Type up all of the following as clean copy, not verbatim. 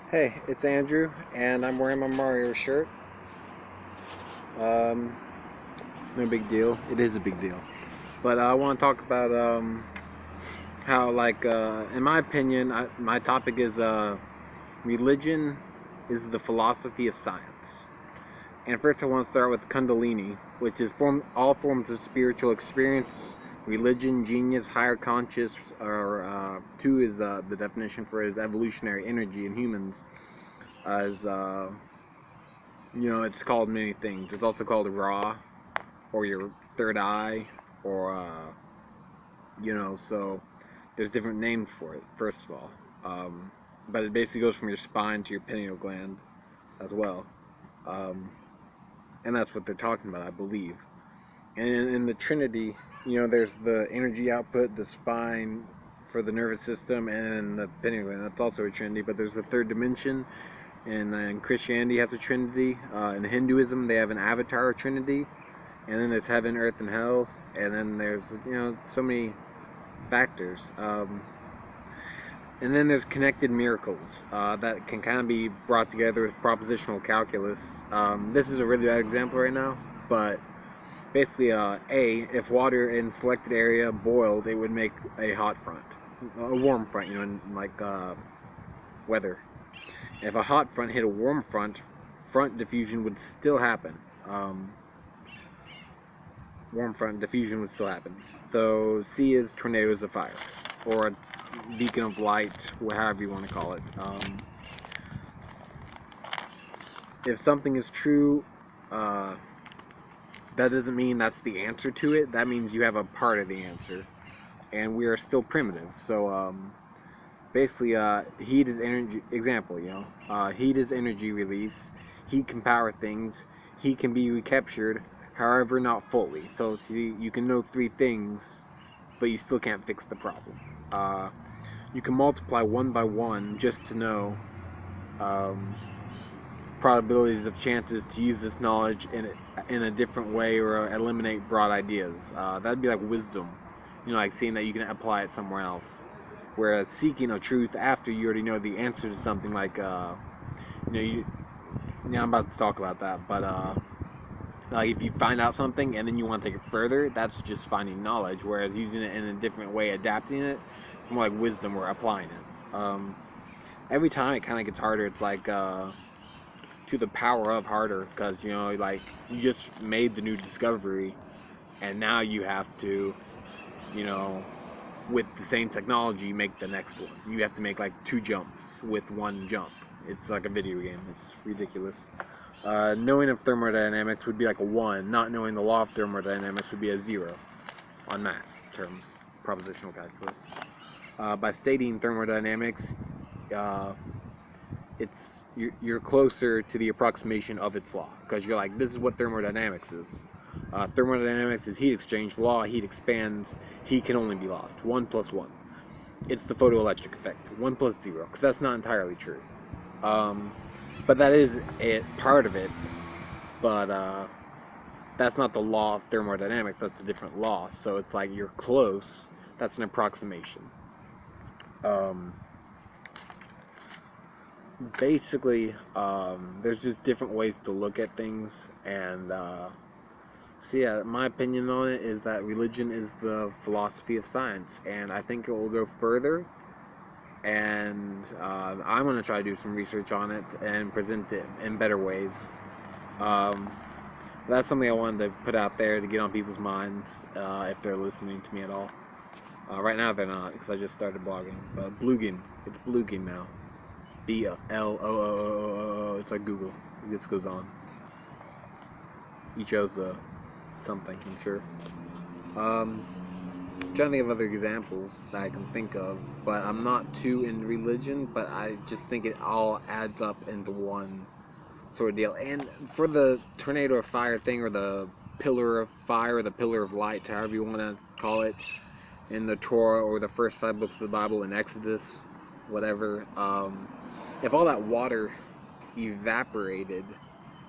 Hey, it's Andrew, and I'm wearing my Mario shirt. Um, no big deal. It is a big deal. But I want to talk about how, in my opinion, my topic is religion is the philosophy of science. And first, I want to start with Kundalini, which is all forms of spiritual experience, religion, genius, higher conscious, or two is the definition for it is evolutionary energy in humans. As it's called many things. It's also called Ra, or your third eye, or so there's different names for it. First of all, but it basically goes from your spine to your pineal gland as well, um, and that's what they're talking about, I believe. And in the Trinity, there's the energy output, the spine for the nervous system, and the pineal gland. That's also a Trinity. But there's the third dimension. And Christianity has a Trinity. In Hinduism, they have an Avatar Trinity. And then there's heaven, earth, and hell. And then there's, so many factors. And then there's connected miracles that can kind of be brought together with propositional calculus. This is a really bad example right now, but basically, if water in selected area boiled, it would make a hot front, a warm front, like weather. If a hot front hit a warm front, front diffusion would still happen. Warm front diffusion would still happen. So C is tornadoes of fire, or a beacon of light, however you want to call it. If something is true, that doesn't mean that's the answer to it. That means you have a part of the answer, and we are still primitive. So basically, heat is energy. Example, heat is energy release. Heat can power things. Heat can be recaptured, however, not fully. So see, you can know three things, but you still can't fix the problem. You can multiply one by one just to know probabilities of chances to use this knowledge in a different way or eliminate broad ideas. That'd be like wisdom, like seeing that you can apply it somewhere else. Whereas seeking a truth after you already know the answer to something, like I'm about to talk about that, but like if you find out something and then you want to take it further, that's just finding knowledge. Whereas using it in a different way, adapting it, it's more like wisdom or applying it. Every time it kind of gets harder. It's like to the power of harder, because like you just made the new discovery, and now you have to, with the same technology, make the next one. You have to make like 2 jumps with 1 jump. It's like a video game. It's ridiculous. Knowing of thermodynamics would be like a 1. Not knowing the law of thermodynamics would be a 0 on math terms, propositional calculus. By stating thermodynamics, you're closer to the approximation of its law, because you're like, this is what thermodynamics is. Thermodynamics is heat exchange. Law, heat expands. Heat can only be lost. 1 plus 1. It's the photoelectric effect. 1 plus 0, because that's not entirely true. But that is part of it. But that's not the law of thermodynamics. That's a different law. So it's like you're close. That's an approximation. Basically, there's just different ways to look at things, and so yeah, my opinion on it is that religion is the philosophy of science, and I think it will go further, and I'm going to try to do some research on it and present it in better ways. That's something I wanted to put out there to get on people's minds, if they're listening to me at all. Right now they're not, because I just started blogging, but Blooging, it's Blooging now. B-L-O-O-O-O-O, it's like Google. It just goes on. You chose something, I'm sure. I'm trying to think of other examples that I can think of, but I'm not too in religion, but I just think it all adds up into one sort of deal. And for the tornado of fire thing, or the pillar of fire, or the pillar of light, however you want to call it, in the Torah, or the first 5 books of the Bible, in Exodus, whatever, if all that water evaporated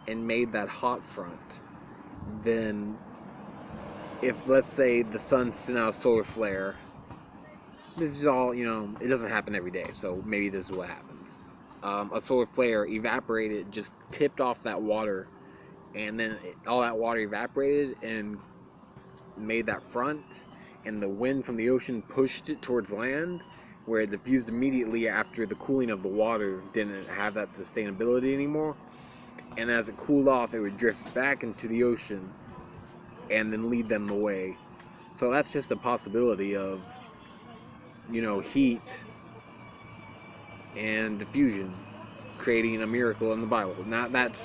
and made that hot front, then if, let's say, the sun sent out a solar flare, this is all, it doesn't happen every day, so maybe this is what happens. a solar flare evaporated, just tipped off that water, and then all that water evaporated and made that front, and the wind from the ocean pushed it towards land, where it diffused immediately after the cooling of the water didn't have that sustainability anymore. And as it cooled off, it would drift back into the ocean and then lead them the way. So that's just a possibility of, heat and diffusion creating a miracle in the Bible. I'm not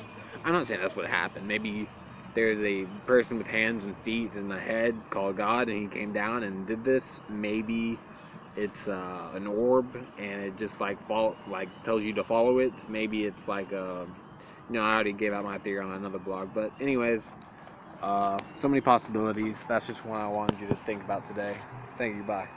saying that's what happened. Maybe there's a person with hands and feet and a head called God, and he came down and did this. Maybe it's an orb, and it just tells you to follow it. Maybe it's I already gave out my theory on another blog. But anyways, so many possibilities. That's just one I wanted you to think about today. Thank you. Bye.